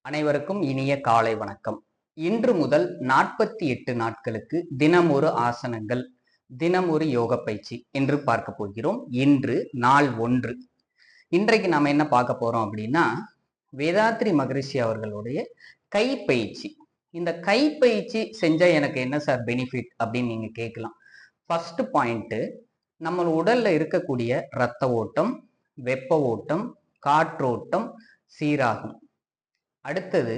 அனைவருக்கும் இனிய காலை வணக்கம். இன்று முதல் 48 நாட்களுக்கு தினம் ஒரு ஆசனங்கள், தினம் ஒரு யோக பயிற்சி என்று பார்க்க போகிறோம். இன்று நாள் 1. இன்றைக்கு நாம என்ன பார்க்க போறோம் அப்படின்னா, வேதாத்ரி மகரிஷி அவர்களுடைய கை பயிற்சி. இந்த கை பயிற்சி செஞ்சா எனக்கு என்ன சார் பெனிஃபிட் அப்படின்னு நீங்க கேட்கலாம். ஃபர்ஸ்ட் பாயிண்ட், நம்ம உடல்ல இருக்கக்கூடிய இரத்த ஓட்டம், வெப்ப ஓட்டம், காற்றோட்டம் சீராகும். அடுத்தது,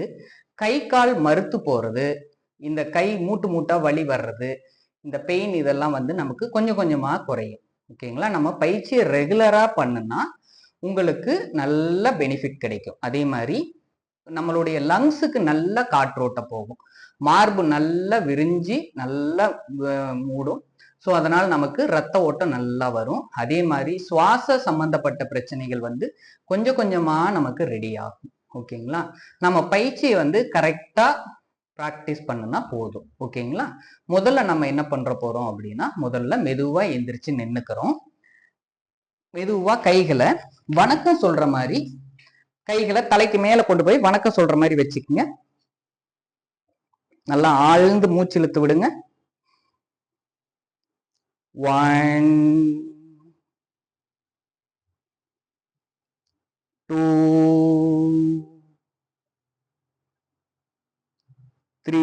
கை கால் மறுத்து போறது, இந்த கை மூட்டு மூட்டா வலி வர்றது, இந்த பெயின் இதெல்லாம் நமக்கு கொஞ்சம் கொஞ்சமா குறையும். ஓகேங்களா? நம்ம பயிற்சியை ரெகுலரா பண்ணுனா உங்களுக்கு நல்ல பெனிஃபிட் கிடைக்கும். அதே மாதிரி நம்மளுடைய லங்ஸுக்கு நல்ல காற்றோட்டம் போகும், மார்பு நல்லா விரிஞ்சி நல்லா மூடும். ஸோ அதனால் நமக்கு ரத்த ஓட்டம் நல்லா வரும். அதே மாதிரி சுவாச சம்பந்தப்பட்ட பிரச்சனைகள் கொஞ்சம் கொஞ்சமா நமக்கு ரெடி ஆகும். ஓகேங்களா? நம்ம பயிற்சியை கரெக்டா ப்ராக்டிஸ் பண்ணுனா போதும். ஓகேங்களா? முதல்ல நம்ம என்ன பண்ற போறோம் அப்படின்னா, முதல்ல மெதுவா எந்திரிச்சு நின்னுக்கிறோம். மெதுவா கைகளை வணக்கம் சொல்ற மாதிரி, கைகளை தலைக்கு மேல கொண்டு போய் வணக்கம் சொல்ற மாதிரி வச்சுக்கோங்க. நல்லா ஆழ்ந்து மூச்சு இழுத்து விடுங்க. 1 2 3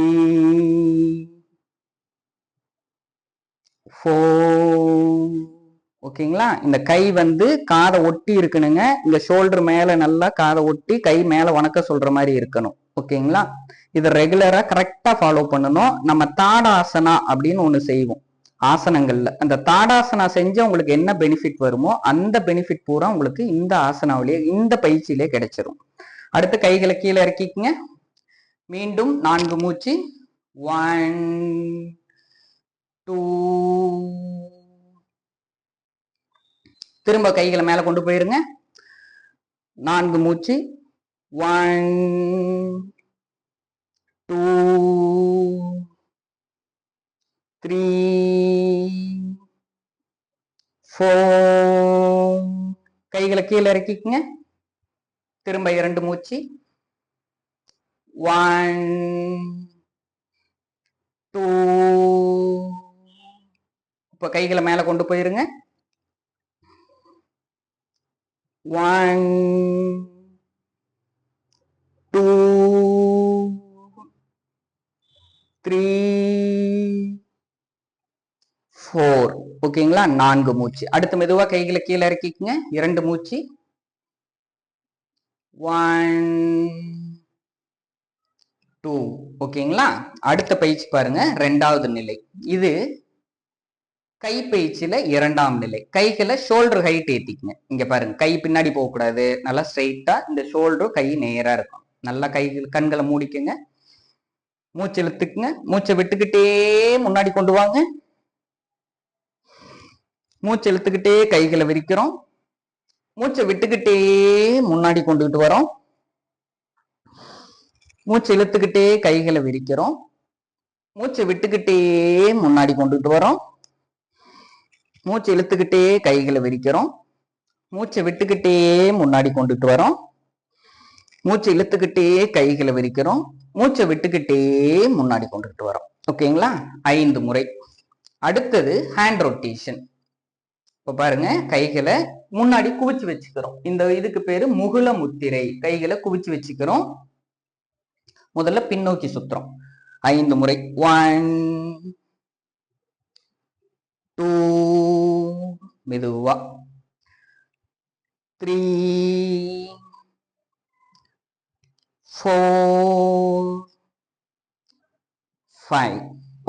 4. ஓகேங்களா? இந்த கை காதை ஒட்டி இருக்கணுங்க. இந்த ஷோல்டர் மேல நல்லா காதை ஒட்டி கை மேல வணக்கம் சொல்ற மாதிரி இருக்கணும். ஓகேங்களா? இதை ரெகுலரா கரெக்டா ஃபாலோ பண்ணணும். நம்ம தாடாசனா அப்படின்னு ஒண்ணு செய்வோம் ஆசனங்கள்ல. அந்த தாடாசனா செஞ்சு உங்களுக்கு என்ன பெனிஃபிட் வருமோ அந்த பெனிஃபிட் பூரா உங்களுக்கு இந்த ஆசனாவிலேயே, இந்த பயிற்சியிலே கிடைச்சிரும். அடுத்து கைகளை கீழே இறக்கிக்குங்க. மீண்டும் 4 மூச்சு. 1 2. திரும்ப கைகளை மேல கொண்டு போயிருங்க. 4 மூச்சு. 1 2 3 4. கைகளை கீழே இறக்கிக்குங்க. திரும்ப 2 மூச்சு. 1 2. இப்ப கைகளை மேல கொண்டு போயிருங்க. 1 2 3 4. ஓகேங்களா? 4 மூச்சு. அடுத்து மெதுவா கைகளை கீழே இறக்கிக்குங்க. 2 மூச்சு. 1 2. ஓகேங்களா? அடுத்த பயிற்சி பாருங்க, 2வது நிலை. இது கை பயிற்சியில 2ஆம் நிலை. கைகளை ஷோல்டர் ஹைட் ஏத்திக்குங்க. இங்க பாருங்க, கை பின்னாடி போக கூடாது, நல்லா ஸ்ட்ரைட்டா இந்த ஷோல்டர் கை நேரா இருக்கும். நல்லா கண்களை மூடிக்குங்க. மூச்சு இழுத்துக்குங்க. மூச்சை விட்டுக்கிட்டே முன்னாடி கொண்டு வாங்க. மூச்சு இழுத்துக்கிட்டே கைகளை விரிக்கிறோம். மூச்சை விட்டுக்கிட்டே முன்னாடி கொண்டுகிட்டு வரோம். மூச்சு இழுத்துக்கிட்டே கைகளை விரிக்கிறோம். மூச்சை விட்டுக்கிட்டே முன்னாடி கொண்டுகிட்டு வரோம். மூச்சு இழுத்துக்கிட்டே கைகளை விரிக்கிறோம். மூச்சை விட்டுக்கிட்டே முன்னாடி கொண்டுட்டு வரோம். மூச்சு இழுத்துக்கிட்டே கைகளை விரிக்கிறோம். மூச்சை விட்டுக்கிட்டே முன்னாடி கொண்டுட்டு வரோம். ஓகேங்களா? 5 முறை. அடுத்தது ஹேண்ட் ரொட்டேஷன். இப்ப பாருங்க, கைகளை முன்னாடி குவிச்சு வச்சுக்கிறோம். இந்த இதுக்கு பேரு முகுல முத்திரை. கைகளை குவிச்சு வச்சுக்கிறோம். முதல்ல பின்னோக்கி சுத்துறோம் 5 முறை. 1 2 மெதுவா, 3 4 5.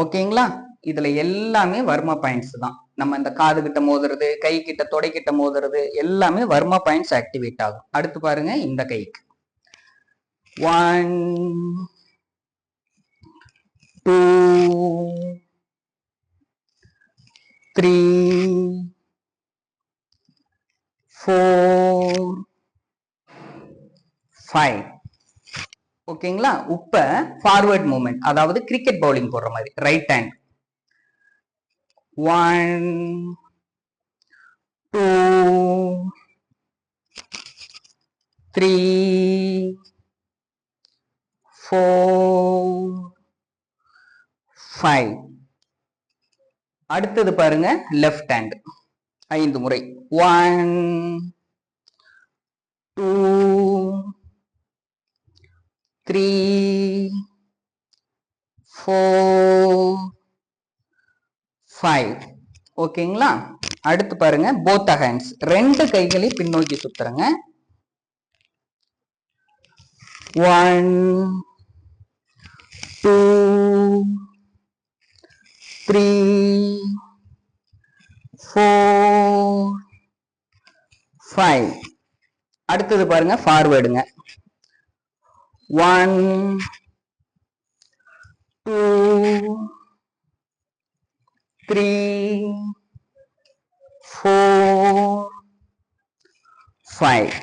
ஓகேங்களா? இதுல எல்லாமே வர்மா பாயிண்ட்ஸ் தான். நம்ம இந்த காது கிட்ட மோதுறது, கை கிட்ட, தொடை கிட்ட மோதுறது எல்லாமே வர்மா பாயிண்ட்ஸ் ஆக்டிவேட் ஆகும். அடுத்து பாருங்க, இந்த கைக்கு 1 2 3 4 5. ஓகேங்களா? இப்ப ஃபார்வர்ட் மூவ்மெண்ட், அதாவது கிரிக்கெட் பவுலிங் போடுற மாதிரி ரைட் ஹேண்ட். 1 2 3 4 5. அடுத்தது பாருங்க லெஃப்ட் ஹேண்ட் 5 முறை 1 2 3 4 5. ஓகேங்களா? அடுத்து பாருங்க both hands, ரெண்டு கைகளையும் பின்னோக்கி சுத்துறங்க. 1 2 3 4 5. அடுத்தது பாருங்க ஃபார்வர்டுங்க. 1 2 3 4 5.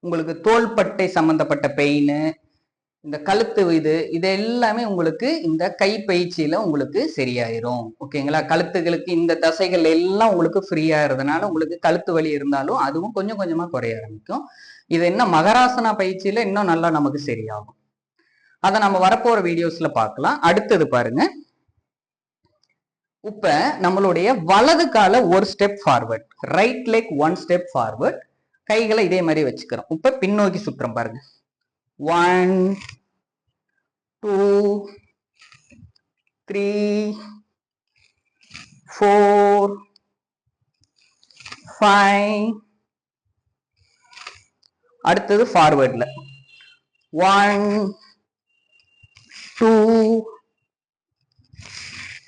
உங்களுக்கு தோள்பட்டை சம்பந்தப்பட்ட பெயின், இந்த கழுத்து இது எல்லாமே உங்களுக்கு இந்த கை பயிற்சியில உங்களுக்கு சரியாயிரும். ஓகேங்களா? கழுத்துகளுக்கு இந்த தசைகள் எல்லாம் உங்களுக்கு ஃப்ரீயா இருந்தனால உங்களுக்கு கழுத்து வலி இருந்தாலும் அதுவும் கொஞ்சம் கொஞ்சமா குறைய ஆரம்பிக்கும். இது என்ன மகராசனா பயிற்சியில இன்னும் நல்லா நமக்கு சரியாகும். அதை நம்ம வரப்போற வீடியோஸ்ல பார்க்கலாம். அடுத்தது பாருங்க, இப்ப நம்மளுடைய வலது கால ஒரு step forward, right leg 1 step forward, கைகளை இதே மாதிரி வச்சுக்கிறோம். இப்ப பின்னோக்கி சுற்றுறோம் பாருங்க. 1 2 3 4 5. அடுத்தது ஃபார்வர்ட்ல 1 2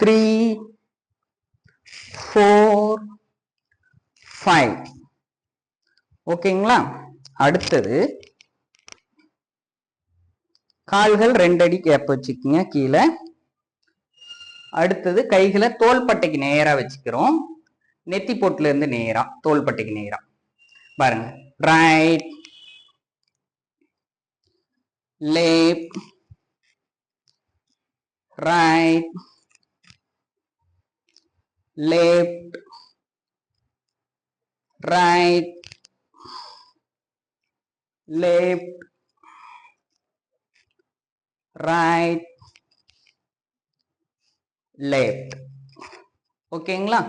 3 4 5. ஓகேங்களா? அடுத்தது கால்கள் 2 அடி கேப் வச்சுக்கோங்க கீழே. அடுத்தது கைகளை தோள்பட்டைக்கு நேரா வச்சுக்கிறோம். நெத்தி போட்டுல இருந்து நேரா தோள்பட்டைக்கு நேரா பாருங்க. Right left right left right left right left. ஓகேங்களா?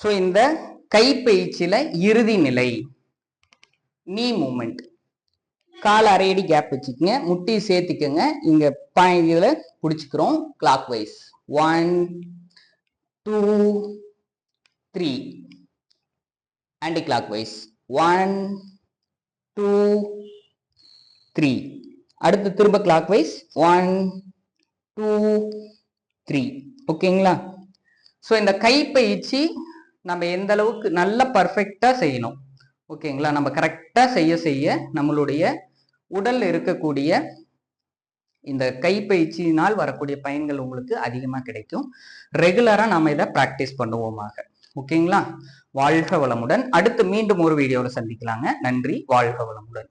சோ இந்த கைப்பயிற்சியில இறுதி நிலை நீ மூமெண்ட். கால் அரையடி கேப் வச்சுக்கோங்க, முட்டி சேர்த்துக்கங்க. இங்க இதுல பிடிச்சுக்கிறோம் clock wise. 1 2 3. Anti clock wise 1 2 3. அடுத்து திரும்ப கிளாக் வைஸ் 1 2 3. ஓகேங்களா? ஸோ இந்த கைப்பயிற்சி நம்ம எந்த அளவுக்கு நல்ல பர்ஃபெக்டா செய்யணும். ஓகேங்களா? நம்ம கரெக்டா செய்ய செய்ய நம்மளுடைய உடல் இருக்கக்கூடிய இந்த கைப்பயிற்சியினால் வரக்கூடிய பயன்கள் உங்களுக்கு அதிகமாக கிடைக்கும். ரெகுலரா நம்ம இதை பிராக்டிஸ் பண்ணுவோமாக. ஓகேங்களா? வாழ்க வளமுடன். அடுத்து மீண்டும் ஒரு வீடியோவில் சந்திக்கலாங்க. நன்றி. வாழ்க வளமுடன்.